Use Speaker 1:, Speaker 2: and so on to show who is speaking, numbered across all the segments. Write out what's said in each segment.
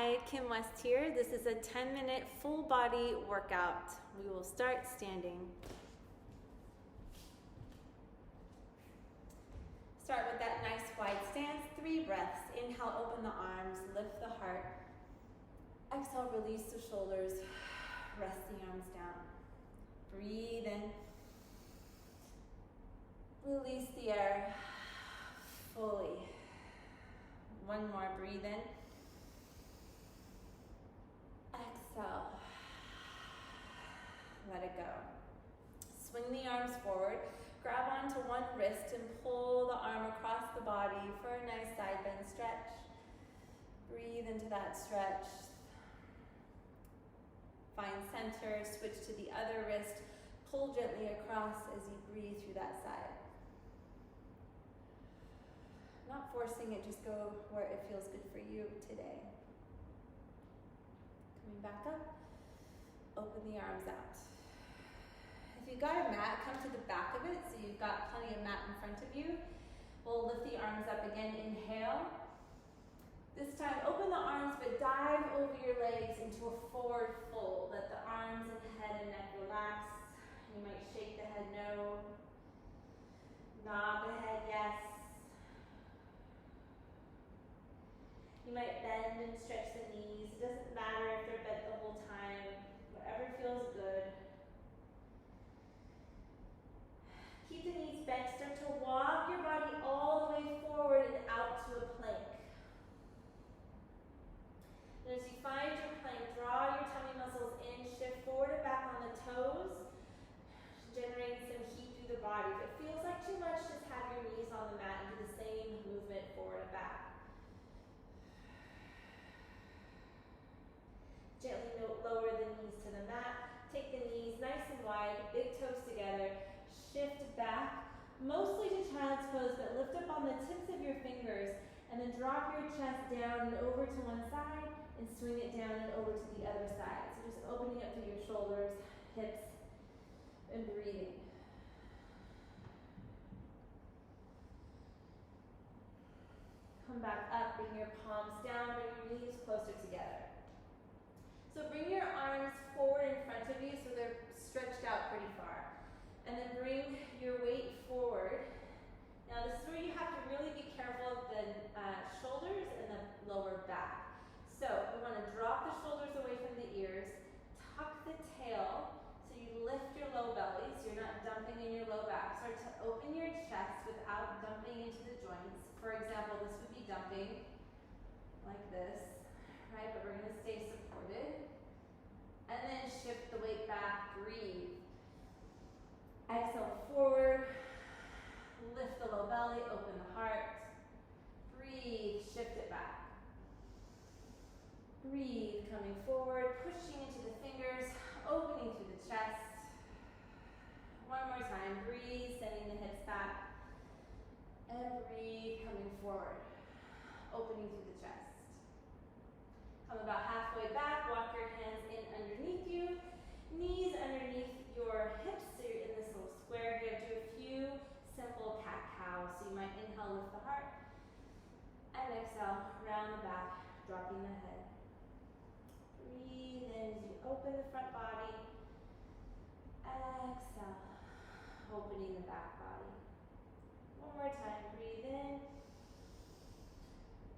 Speaker 1: Hi, Kim West here. This is a 10-minute full body workout. We will start standing. Start with that nice wide stance, 3 breaths. Inhale, open the arms, lift the heart. Exhale, release the shoulders, rest the arms down. Breathe in. Release the air fully. One more, breathe in. Exhale. Let it go. Swing the arms forward. Grab onto one wrist and pull the arm across the body for a nice side bend stretch. Breathe into that stretch. Find center, switch to the other wrist. Pull gently across as you breathe through that side. Not forcing it, just go where it feels good for you today. Coming back up, open the arms out. If you've got a mat, come to the back of it so you've got plenty of mat in front of you. We'll lift the arms up again, inhale. This time, open the arms, but dive over your legs into a forward fold. Let the arms and head and neck relax. You might shake the head no. Nod the head yes. You might bend and stretch the knees. It doesn't matter if they're bent the whole time. Whatever feels good. Keep the knees bent. Start to walk your body all the way forward and out to a plank. And as you find your plank, draw your tummy muscles in, shift forward and back on the toes, generating some heat through the body. If it feels like too much, just have your knees on the mat and do the same movement forward and back. Gently lower the knees to the mat. Take the knees nice and wide, big toes together. Shift back, mostly to child's pose, but lift up on the tips of your fingers and then drop your chest down and over to one side and swing it down and over to the other side. So just opening up through your shoulders, hips, and breathing. Come back up, bring your palms down, bring your knees closer together. So bring your arms forward in front of you so they're stretched out pretty far. And then bring your weight forward. Now this is where you have to really be careful of the shoulders and the lower back. So we want to drop the shoulders away from the ears, tuck the tail, so you lift your low belly so you're not dumping in your low back. Start to open your chest without dumping into the joints. For example, this would be dumping like this. Right, but we're going to stay supported. And then shift the weight back, breathe. Exhale forward, lift the low belly, open the heart. Breathe, shift it back. Breathe, coming forward, pushing into the fingers, opening through the chest. One more time, breathe, sending the hips back. And breathe, coming forward, opening through the chest. Come about halfway back, walk your hands in underneath you, knees underneath your hips, so you're in this little square here. Do a few simple cat-cows. So you might inhale, lift the heart, and exhale, round the back, dropping the head. Breathe in as you open the front body. Exhale, opening the back body. One more time, breathe in,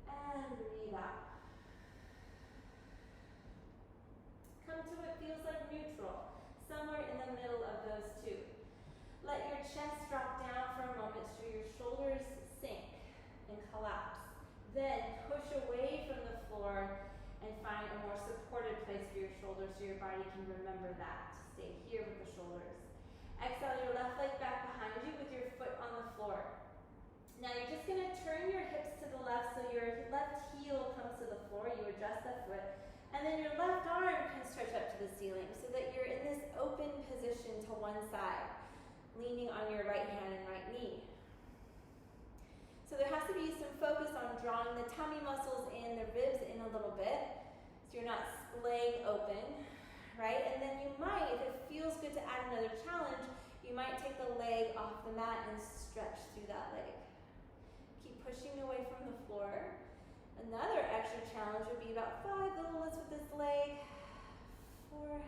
Speaker 1: and breathe out. Come to what feels like neutral, somewhere in the middle of those two. Let your chest drop down for a moment so your shoulders sink and collapse. Then push away from the floor and find a more supported place for your shoulders so your body can remember that. Stay here with the shoulders. Exhale your left leg back behind you with your foot on the floor. Now you're just going to turn your hips to the left so your left heel comes to the floor. You adjust that foot. And then your left arm can stretch up to the ceiling so that you're in this open position to one side, leaning on your right hand and right knee. So there has to be some focus on drawing the tummy muscles in, the ribs in a little bit, so you're not splaying open, right? And then you might, if it feels good to add another challenge, you might take the leg off the mat and stretch through that leg. Keep pushing away from the floor. Another extra challenge would be about 5 little lifts with this leg. 4,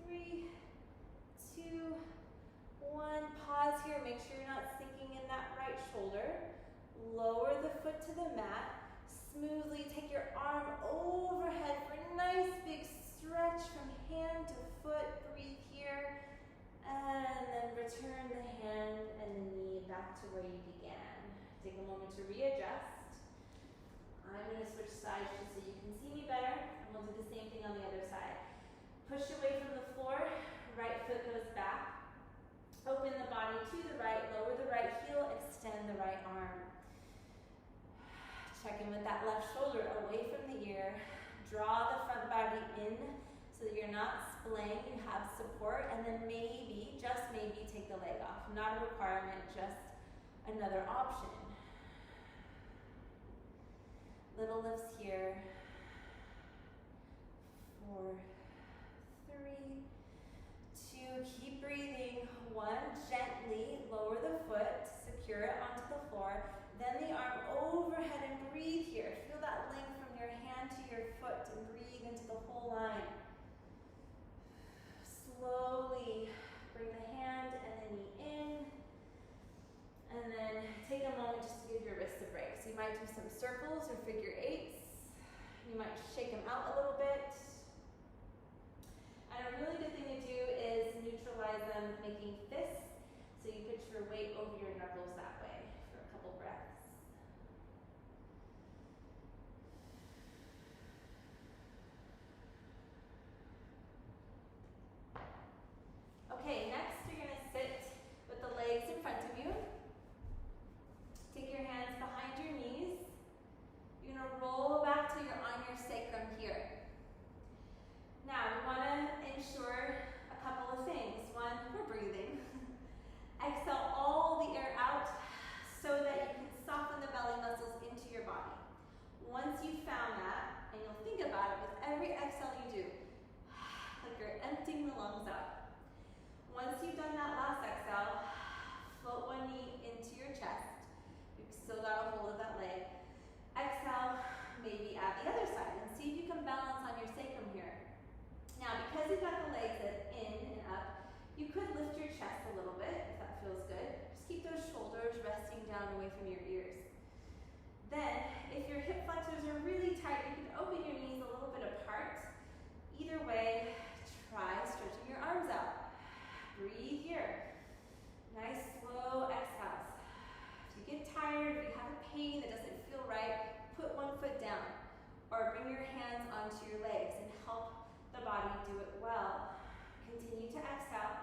Speaker 1: 3, 2, 1. Pause here. Make sure you're not sinking in that right shoulder. Lower the foot to the mat. Smoothly take your arm overhead for a nice big stretch from hand to foot. Breathe here. And then return the hand and the knee back to where you began. Take a moment to readjust. I'm going to switch sides just so you can see me better. And we'll do the same thing on the other side. Push away from the floor. Right foot goes back. Open the body to the right. Lower the right heel. Extend the right arm. Check in with that left shoulder away from the ear. Draw the front body in so that you're not splaying, you have support, and then maybe, just maybe, take the leg off. Not a requirement, just another option. Little lifts here. 4, 3, 2, keep breathing. 1, gently lower the foot, secure it onto the floor. Then the arm overhead and breathe here. Feel that length from your hand to your foot and breathe into the whole line. Slowly bring the hand and the knee in. And then take a moment just to give your wrists a break. So you might do some circles or figure eights. You might shake them out a little bit. And a really good thing to do is neutralize them with making fists. So you put your weight over your knuckles that way for a couple breaths. Okay, next you're going to sit with the legs in front of you. Take your hands behind your knees. You're going to roll back till you're on your sacrum here. Now, we want to ensure a couple of things. One, we're breathing. Exhale all the air out so that you can soften the belly muscles into your body. Once you've found that, and you'll think about it with every exhale you do, like you're emptying the lungs out. Once you've done that last exhale, float one knee into your chest. You've still got a hold of that leg. Exhale, maybe at the other side, and see if you can balance on your sacrum here. Now, because you've got the legs in and up, you could lift your chest a little bit, if that feels good. Just keep those shoulders resting down away from your ears. Then, if your hip flexors are really tight, you can open your knees a little bit apart. Either way, try stretching your arms out. Breathe here. Nice, slow exhales. If you get tired, if you have a pain that doesn't feel right, put one foot down. Or bring your hands onto your legs and help the body do it well. Continue to exhale.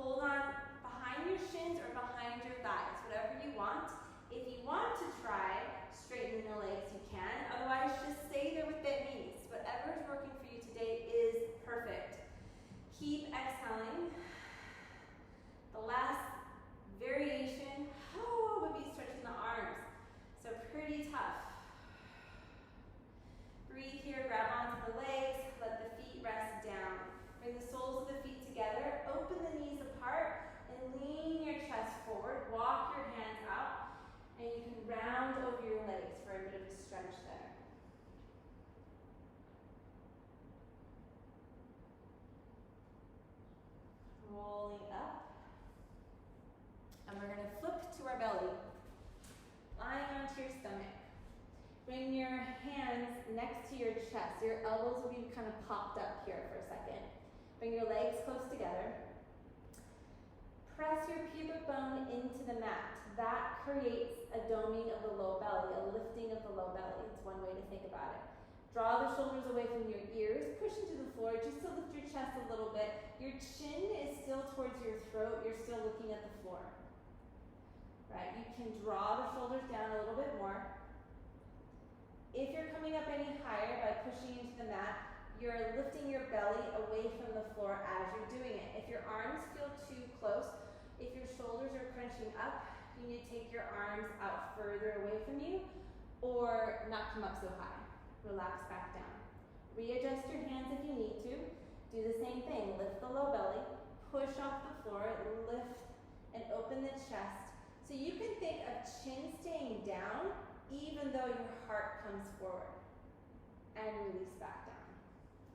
Speaker 1: Hold on behind your shins or behind your thighs, whatever you want. If you want to try straightening the legs, you can. Otherwise, just stay there with bent knees. Whatever is working for you today is perfect. Keep exhaling. The last variation would be stretching the arms. So pretty tough. Breathe here, grab onto the legs, let the feet rest down. Bring the soles of the feet together, open the knees apart, and lean your chest forward. Walk your hands out, and you can round over your legs for a bit of a stretch there. Rolling up. And we're going to flip to our belly. Lying onto your stomach. Bring your hands next to your chest. Your elbows will be kind of popped up here for a second. Bring your legs close together. Press your pubic bone into the mat. That creates a doming of the low belly, a lifting of the low belly. It's one way to think about it. Draw the shoulders away from your ears. Push into the floor just to lift your chest a little bit. Your chin is still towards your throat. You're still looking at the floor. Right? You can draw the shoulders down a little bit more. If you're coming up any higher by pushing into the mat, you're lifting your belly away from the floor as you're doing it. If your arms feel too close, if your shoulders are crunching up, you need to take your arms out further away from you or not come up so high. Relax back down. Readjust your hands if you need to. Do the same thing. Lift the low belly, push off the floor, lift and open the chest. So you can think of chin staying down even though your heart comes forward. And release back down.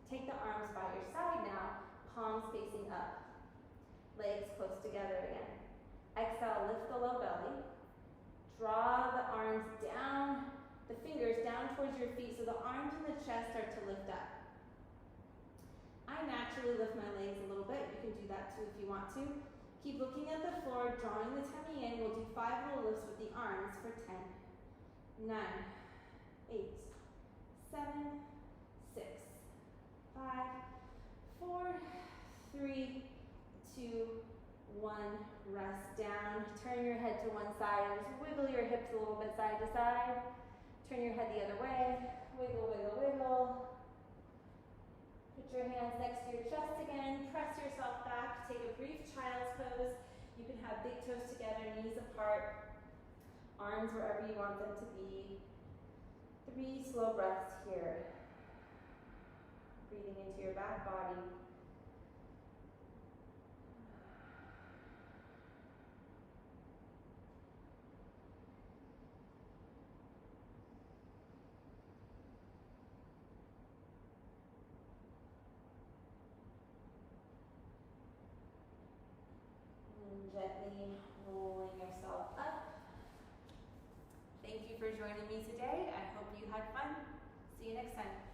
Speaker 1: Take the arms by your side now, palms facing up. Legs close together again. Exhale, lift the low belly. Draw the arms down, the fingers down towards your feet so the arms and the chest start to lift up. I naturally lift my legs a little bit. You can do that too if you want to. Keep looking at the floor, drawing the tummy in. We'll do 5 little lifts with the arms for 10, 9, 8, 7, 6, 5, 4, 3, 2, 1. Rest down. Turn your head to one side and just wiggle your hips a little bit side to side. Turn your head the other way. Wiggle, wiggle, wiggle. Put your hands next to your chest again. Press yourself back. Take a brief child's pose. You can have big toes together, knees apart, arms wherever you want them to be. 3 slow breaths here. Breathing into your back body. Gently rolling yourself up. Thank you for joining me today. I hope you had fun. See you next time.